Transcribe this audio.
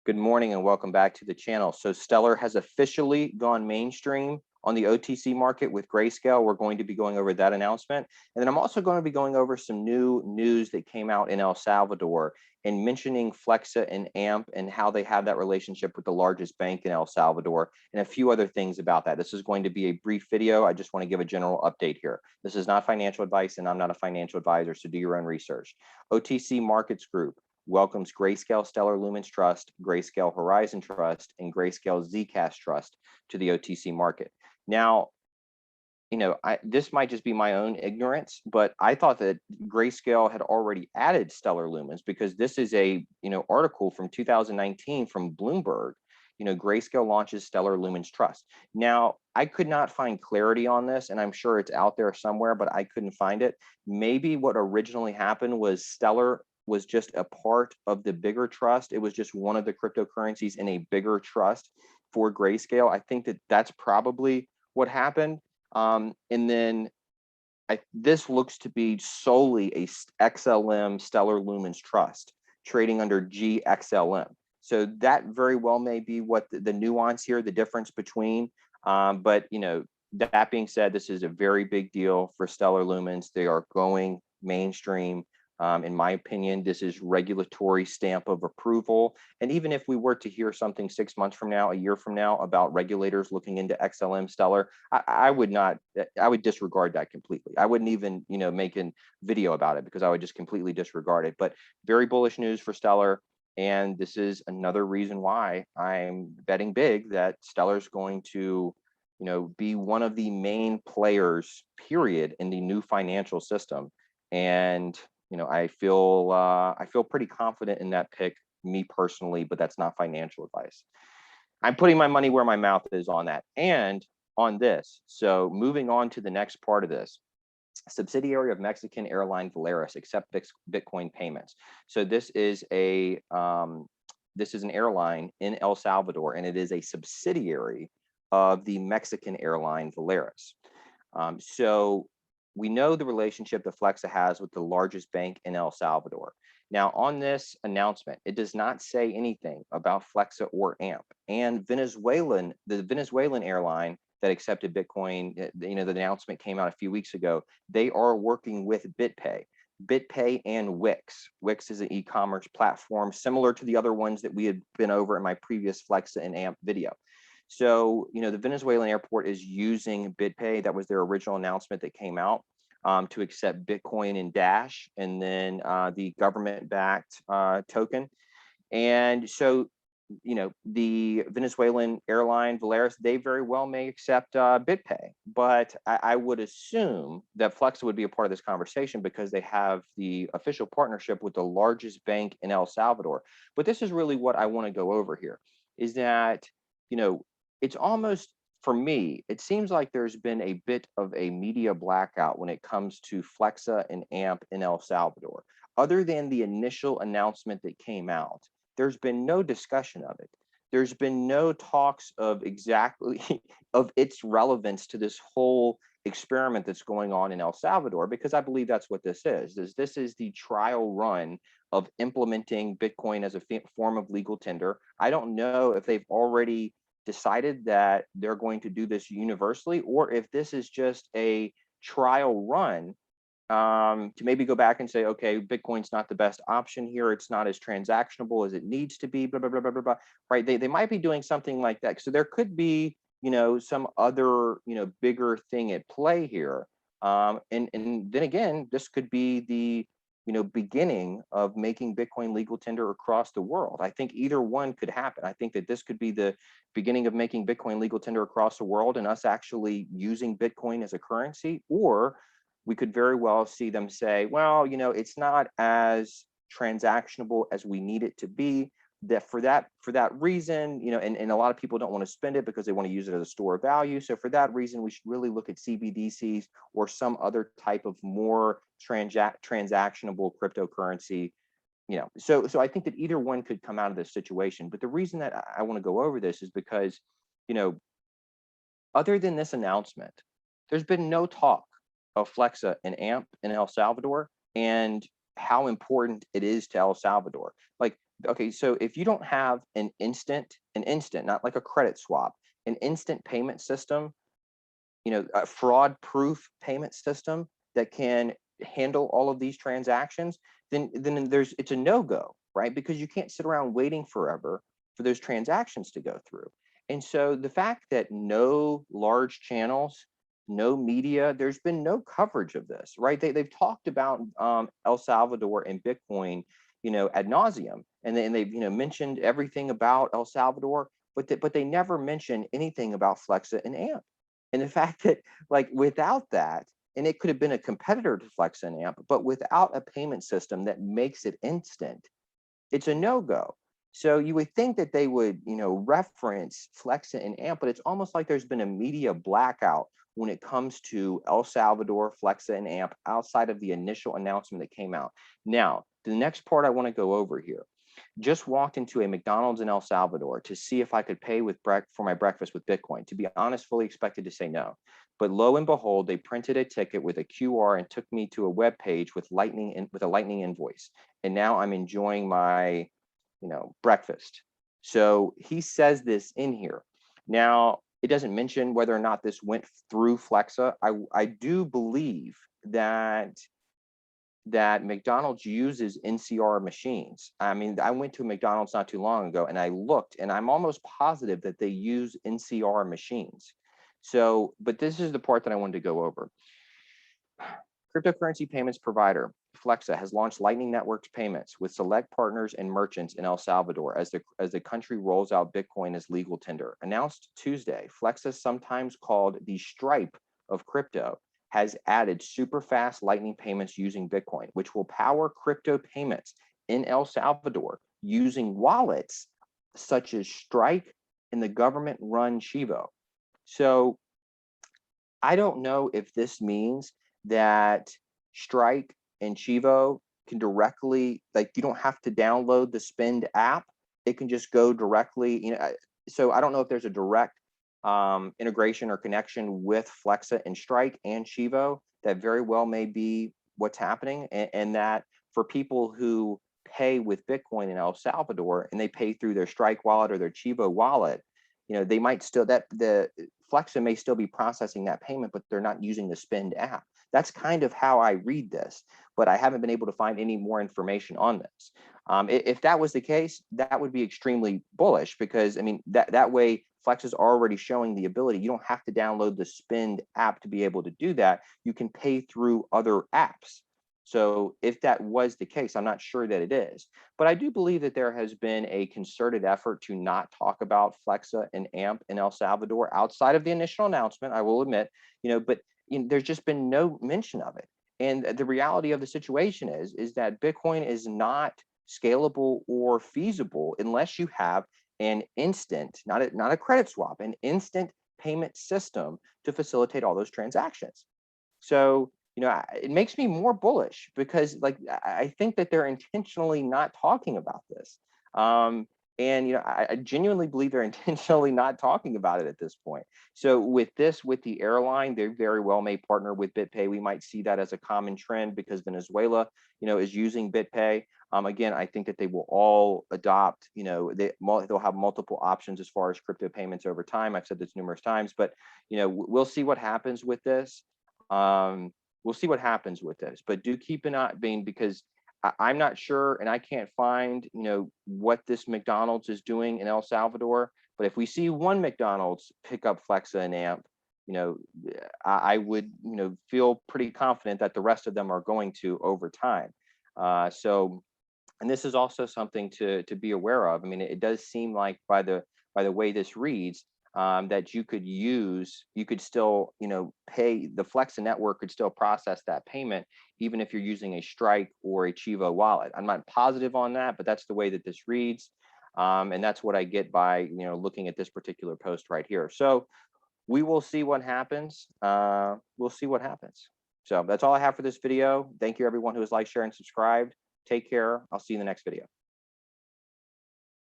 Good morning and welcome back to the channel. So Stellar has officially gone mainstream on the OTC market with Grayscale. We're going to be going over that announcement. And then I'm also going to be going over some new news that came out in El Salvador and mentioning Flexa and AMP and how they have that relationship with the largest bank in El Salvador and a few other things about that. This is going to be a brief video. I just want to give a general update here. This is not financial advice and I'm not a financial advisor, so do your own research. OTC Markets Group welcomes Grayscale Stellar Lumens Trust, Grayscale Horizon Trust, and Grayscale Zcash Trust to the OTC market. Now, this might just be my own ignorance, but I thought that Grayscale had already added Stellar Lumens because this is a article from 2019 from Bloomberg. Grayscale launches Stellar Lumens Trust. Now, I could not find clarity on this, and I'm sure it's out there somewhere, but I couldn't find it. Maybe what originally happened was Stellar was just a part of the bigger trust. It was just one of the cryptocurrencies in a bigger trust for Grayscale. I think that that's probably what happened. And then this looks to be solely a XLM Stellar Lumens Trust trading under GXLM. So that very well may be what the nuance here, the difference between. But that being said, this is a very big deal for Stellar Lumens. They are going mainstream. In my opinion, this is regulatory stamp of approval. And even if we were to hear something 6 months from now, a year from now about regulators looking into XLM Stellar, I would disregard that completely. I wouldn't even, make a video about it because I would just completely disregard it. But very bullish news for Stellar. And this is another reason why I'm betting big that Stellar's going to, be one of the main players, period, in the new financial system. And I feel pretty confident in that pick, me personally, but that's not financial advice. I'm putting my money where my mouth is on that and on this. So moving on to the next part of this, subsidiary of Mexican airline Volaris accept Bitcoin payments. So this is an airline in El Salvador, and it is a subsidiary of the Mexican airline Volaris. So we know the relationship that Flexa has with the largest bank in El Salvador. Now, on this announcement, it does not say anything about Flexa or AMP. And the Venezuelan airline that accepted Bitcoin, the announcement came out a few weeks ago. They are working with BitPay and Wix. Wix is an e-commerce platform similar to the other ones that we had been over in my previous Flexa and AMP video. So, the Venezuelan airport is using BitPay. That was their original announcement that came out to accept Bitcoin and Dash, and then the government-backed token. And so, the Venezuelan airline Volaris, they very well may accept BitPay, but I would assume that Flexa would be a part of this conversation because they have the official partnership with the largest bank in El Salvador. But this is really what I want to go over here, is that, it's almost, for me, it seems like there's been a bit of a media blackout when it comes to Flexa and AMP in El Salvador. Other than the initial announcement that came out, there's been no discussion of it. There's been no talks of exactly of its relevance to this whole experiment that's going on in El Salvador, because I believe that's what this is. This is the trial run of implementing Bitcoin as a form of legal tender. I don't know if they've already decided that they're going to do this universally, or if this is just a trial run to maybe go back and say, okay, Bitcoin's not the best option here. It's not as transactionable as it needs to be, blah, blah, blah, blah, blah, blah. Right? They might be doing something like that. So there could be, some other, bigger thing at play here. And then again, this could be the, beginning of making Bitcoin legal tender across the world. I think either one could happen. I think that this could be the beginning of making Bitcoin legal tender across the world and us actually using Bitcoin as a currency, or we could very well see them say, well, it's not as transactionable as we need it to be. That for that reason, and a lot of people don't want to spend it because they want to use it as a store of value. So for that reason, we should really look at CBDCs or some other type of more transactionable cryptocurrency. So I think that either one could come out of this situation. But the reason that I want to go over this is because, other than this announcement, there's been no talk of Flexa and AMP in El Salvador. And how important it is to El Salvador. Like, okay, so if you don't have an instant, not like a credit swap, an instant payment system, a fraud-proof payment system that can handle all of these transactions, then it's a no-go, right? Because you can't sit around waiting forever for those transactions to go through. And so the fact that no large channels, no media, there's been no coverage of this, right? They've talked about El Salvador and Bitcoin, ad nauseum, and they've mentioned everything about El Salvador, but they never mention anything about Flexa and AMP. And the fact that, like, without that, and it could have been a competitor to Flexa and AMP, but without a payment system that makes it instant, it's a no-go. So you would think that they would, reference Flexa and AMP, but it's almost like there's been a media blackout when it comes to El Salvador, Flexa, and AMP outside of the initial announcement that came out. Now, the next part I want to go over here. Just walked into a McDonald's in El Salvador to see if I could pay for my breakfast with Bitcoin. To be honest, fully expected to say no. But lo and behold, they printed a ticket with a QR and took me to a web page with a Lightning invoice. And now I'm enjoying my, breakfast. So he says this in here. Now, it doesn't mention whether or not this went through Flexa. I do believe that McDonald's uses NCR machines. I mean, I went to a McDonald's not too long ago and I looked, and I'm almost positive that they use NCR machines. So, but this is the part that I wanted to go over. Cryptocurrency payments provider Flexa has launched Lightning Network's payments with select partners and merchants in El Salvador as the country rolls out Bitcoin as legal tender. Announced Tuesday, Flexa, sometimes called the Stripe of crypto, has added super fast Lightning payments using Bitcoin, which will power crypto payments in El Salvador using wallets such as Strike and the government-run Chivo. So I don't know if this means that Strike and Chivo can directly, like, you don't have to download the Spend app. It can just go directly, so I don't know if there's a direct integration or connection with Flexa and Strike and Chivo. That very well may be what's happening, and that for people who pay with Bitcoin in El Salvador and they pay through their Strike wallet or their Chivo wallet, they might still, the Flexa may still be processing that payment, but they're not using the Spend app. That's kind of how I read this, but I haven't been able to find any more information on this. If that was the case, that would be extremely bullish, because I mean, that way Flex is already showing the ability. You don't have to download the Spend app to be able to do that. You can pay through other apps. So if that was the case, I'm not sure that it is, but I do believe that there has been a concerted effort to not talk about Flexa and AMP in El Salvador outside of the initial announcement, I will admit, but there's just been no mention of it. And the reality of the situation is that Bitcoin is not scalable or feasible unless you have an instant, not a credit swap, an instant payment system to facilitate all those transactions. So, it makes me more bullish, because like, I think that they're intentionally not talking about this. And I genuinely believe they're intentionally not talking about it at this point. So with the airline, they very well may partner with BitPay. We might see that as a common trend because Venezuela, is using BitPay. Again, I think that they will all adopt, they'll have multiple options as far as crypto payments over time. I've said this numerous times, but we'll see what happens with this. We'll see what happens with this, but do keep an eye, because I'm not sure, and I can't find, what this McDonald's is doing in El Salvador. But if we see one McDonald's pick up Flexa and AMP, I would, feel pretty confident that the rest of them are going to over time. So, and this is also something to be aware of. I mean, it does seem like by the way this reads, that you could still, pay, the FlexaNetwork could still process that payment, even if you're using a Strike or a Chivo wallet. I'm not positive on that, but that's the way that this reads. And that's what I get by, looking at this particular post right here. So we will see what happens. We'll see what happens. So that's all I have for this video. Thank you everyone who has liked, shared, and subscribed. Take care. I'll see you in the next video.